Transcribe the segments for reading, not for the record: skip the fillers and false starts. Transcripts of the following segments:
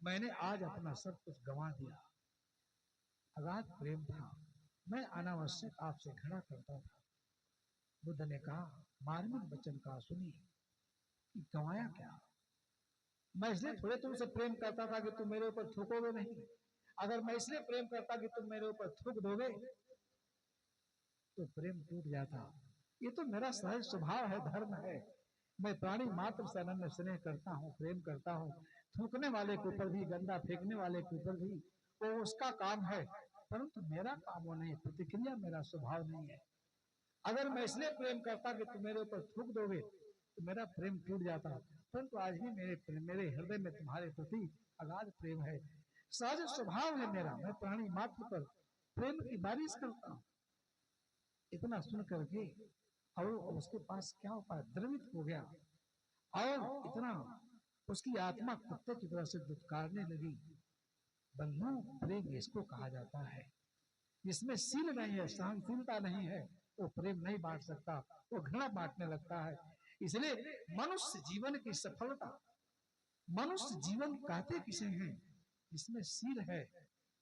मैंने आज अपना सब कुछ गंवा दिया। अगाध प्रेम था, मैं अनावश्यक आपसे घृणा करता था। बुद्ध ने कहा, मार्मिक वचन कहा सुनिए कि गंवाया क्या। मैं इसलिए थोड़े तुमसे प्रेम करता था कि तुम मेरे ऊपर थूकोगे नहीं। अगर मैं इसलिए प्रेम करता कि तुम मेरे ऊपर थूक दोगे तो प्रेम टूट जाता। ये तो मेरा सहज स्वभाव है, धर्म है। मैं प्राणी मात्र से अनन्य स्नेह करता हूँ, प्रेम करता हूँ। थूकने वाले के ऊपर भी, गंदा फेंकने वाले के ऊपर भी, वो उसका काम है, परंतु मेरा काम वो नहीं, प्रतिक्रिया मेरा स्वभाव नहीं है। अगर मैं इसलिए प्रेम करता कि तुम मेरे ऊपर थूक दोगे तो मेरा प्रेम टूट जाता। परंतु आज भी मेरे हृदय में तुम्हारे प्रति अगाध प्रेम है। सहज स्वभाव है मेरा, मैं प्राणी मात्र पर प्रेम की बारिश करता हूँ। इतना सुन करके और उसके पास क्या उपाय, द्रवित हो गया और इतना उसकी आत्मा कुत्ते की तरह से दुत्कारने लगी। बंधु, प्रेम इसको कहा जाता है जिसमें सील नहीं है, सहनशीलता नहीं है, वो प्रेम नहीं बांट सकता, वो घृणा बांटने लगता है। इसलिए मनुष्य जीवन की सफलता, मनुष्य जीवन कहते किसे हैं, जिसमें सील है,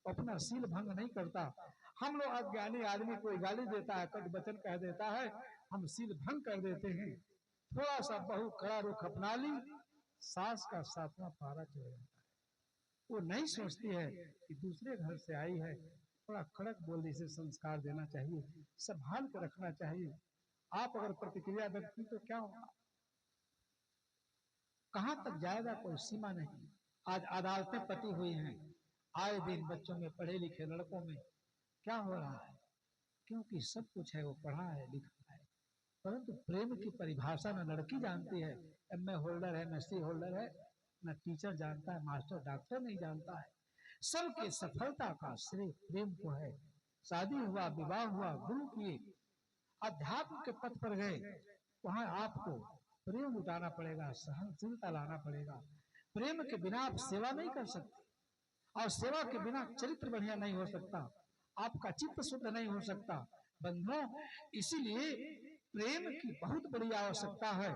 अपना सील भंग नहीं करता। हम लोग अज्ञानी आदमी कोई गाली देता है, कट वचन कह देता है, हम सील भंग कर देते हैं। थोड़ा सा बहू कड़ा रुख अपना ली, सास का सातवां पारा चढ़ जाता है। वो नहीं सोचती है कि दूसरे घर से आई है, थोड़ा कड़क बोली से संस्कार देना चाहिए, संभाल कर रखना चाहिए। आप अगर प्रतिक्रिया व्यक्त की तो क्या होगा, कहां तक जाएगा, कोई सीमा नहीं। आज अदालतें पटी हुई हैं, आए दिन बच्चों में, पढ़े लिखे लड़कों में क्या हो रहा है, क्योंकि सब कुछ है, वो पढ़ा है लिखा है, परंतु प्रेम की परिभाषा न लड़की जानती है, एमए होल्डर है, न सी होल्डर है, न टीचर जानता है, मास्टर डॉक्टर नहीं जानता है। सबके सफलता का श्रेय प्रेम को है। शादी हुआ, विवाह हुआ, गुरु किए, अध्यात्म के पथ पर गए, वहां आपको प्रेम उठाना पड़ेगा, सहनशीलता लाना पड़ेगा। प्रेम के बिना आप सेवा नहीं कर सकते, और सेवा के बिना चरित्र बढ़िया नहीं हो सकता, आपका चित्त शुद्ध नहीं हो सकता। बंधुओं, इसीलिए प्रेम की बहुत बड़ी आवश्यकता है।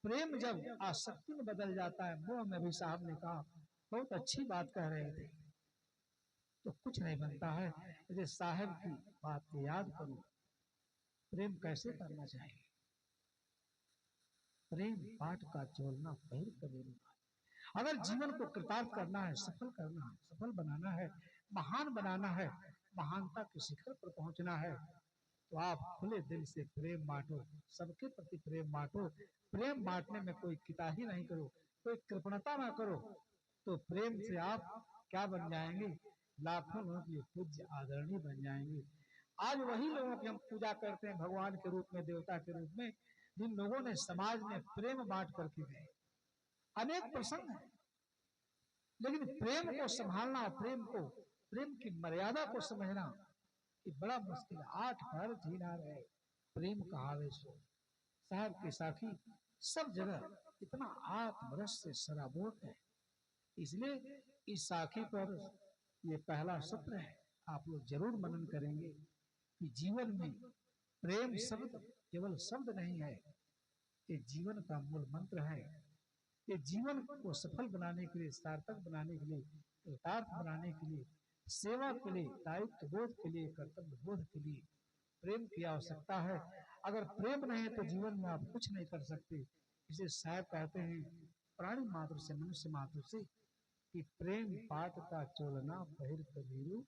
प्रेम जब आसक्ति में बदल जाता है, मोह में भी साहब ने कहा, बहुत अच्छी बात कह रहे थे, तो कुछ नहीं बनता है। यदि साहब की बात को याद करो, प्रेम कैसे करना चाहिए। प्रेम पाठ का चोलना पहिर कबीरू। अगर जीवन को कृतार्थ करना है, सफल करना है, सफल बनाना है, महान बनाना है, महानता के शिखर पर पहुंचना है, तो आप खुले दिल से प्रेम बांटो, सबके प्रति प्रेम बांटो। प्रेम बांटने में कोई किताही नहीं करो, कोई कृपणता ना करो, तो प्रेम से आप क्या बन जाएंगे, लाखों लोगों के लिए पूज्य आदरणीय बन जाएंगे। आज वही लोगों की हम पूजा करते हैं भगवान के रूप में, देवता के रूप में, जिन लोगों ने समाज में प्रेम बांट करके गए। अनेक प्रसंग है, लेकिन प्रेम को संभालना, प्रेम को, प्रेम की मर्यादा को समझना, ये बड़ा मुश्किल है। 8 पैर जीना रहे, प्रेम का आवेश हो। साहब की साखी सब जगह इतना आत्मरस से सराबोर है। इसलिए इस साखी पर ये पहला सत्र है, आप लोग जरूर मनन करेंगे कि जीवन में प्रेम शब्द केवल शब्द नहीं है, ये जीवन का मूल मंत्र है। ये जीवन को सफल बनाने के लिए, सार्थक बनाने के लिए, कृतार्थ बनाने के लिए, सेवा के लिए, दायित्व बोध के लिए, कर्तव्य बोध के लिए प्रेम की आवश्यकता है। अगर प्रेम नहीं है तो जीवन में आप कुछ नहीं कर सकते। इसे साहब कहते हैं प्राणी मात्र से, मनुष्य मात्र से, कि प्रेम पात का चोलना पहिर कबीरू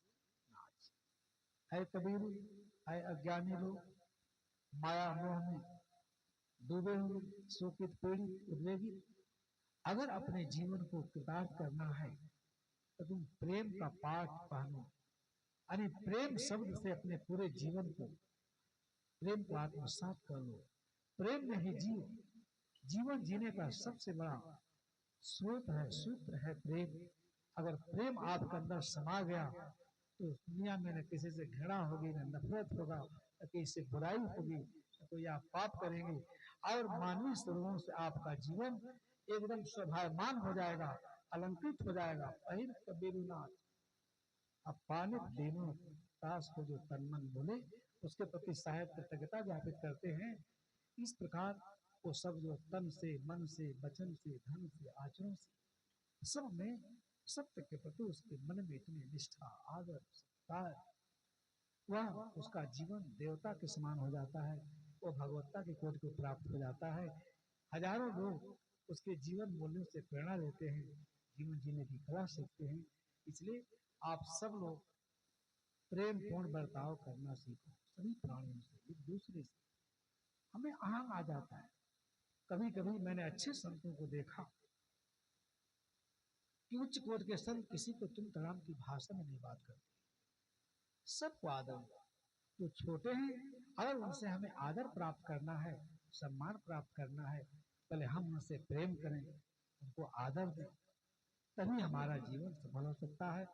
नाच। है कबीरू, है अज्ञानी लोग, माया मोह में डूबे हुए, शोकित, पीड़ित, उद्वेगित, अगर अपने जीवन को कृतार्थ करना है तो तुम प्रेम का पाठ पहनो, यानी प्रेम शब्द से अपने पूरे जीवन को, प्रेम को आत्मसात कर लो, प्रेम में ही जियो। जीवन जीने का सबसे बड़ा स्रोत है, सूत्र है प्रेम। अगर प्रेम आपके अंदर समा गया तो दुनिया में न किसी से घृणा होगी, न नफरत होगा, न किसी से बुराई होगी, न कोई आप पाप करेंगे, और मानवीय स्वरूपों से आपका जीवन एकदम शोभायमान हो जाएगा, अलंकृत हो जाएगा। पहिर कबीरुनाथ, अब पानित तीनों दास को जो तन मन बोले, उसके प्रति साहेब कृतज्ञता ज्ञापित करते हैं। इस प्रकार वो सब जो तन से, मन से, वचन से, धन से, आचरण से, सब में सत्य के प्रति उसके मन में इतनी निष्ठा, आदर, सत्कार, वह उसका जीवन देवता के समान हो जाता है, वो भगवत्ता की कोटि को प्राप्त हो जाता है। हजारों लोग उसके जीवन मूल्यों से प्रेरणा लेते हैं, जीवन जीने की कला सीखते हैं। इसलिए आप सब लोग प्रेम पूर्ण बर्ताव करना सीखो सभी प्राणियों से, एक दूसरे से। हमें अहम आ जाता है। कभी कभी मैंने अच्छे संतों को देखा कि उच्च कोटि के संत किसी को तुम तड़ाम की भाषा में नहीं बात करते, सबको आदर। जो छोटे हैं, अगर उनसे हमें आदर प्राप्त करना है, सम्मान प्राप्त करना है, पहले हम उनसे प्रेम करें, उनको आदर दें, तभी हमारा जीवन सफल हो सकता है।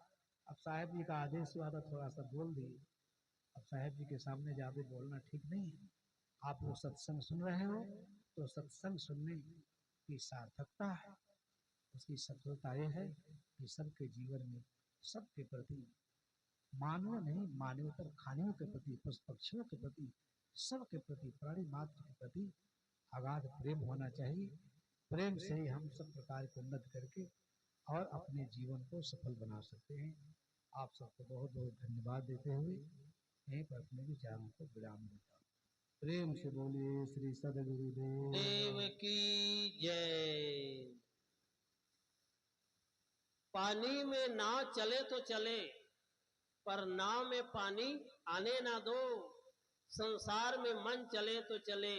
अब साहेब जी का आदेश हुआ था, थोड़ा सा बोल दिए। अब साहेब जी के सामने ज्यादा बोलना ठीक नहीं है। आप लोग सत्संग सुन रहे हो तो सत्संग सुनने की सार्थकता है, उसकी सफलता यह है कि सबके जीवन में सबके प्रति, मानव नहीं मानवतर खानियों के प्रति, पशु पक्षियों के प्रति, सबके प्रति, प्राणी मात्र के प्रति अगाध प्रेम होना चाहिए। प्रेम से ही हम सब प्रकार की उन्नति करके और अपने जीवन को सफल बना सकते हैं। आप सबको बहुत बहुत धन्यवाद देते हुए यहीं पर अपने विचारों को विराम देता हूँ। प्रेम से बोलिए श्री सदगुरुदेव देव की जय। पानी में नाव चले तो चले, पर नाव में पानी आने ना दो। संसार में मन चले तो चले,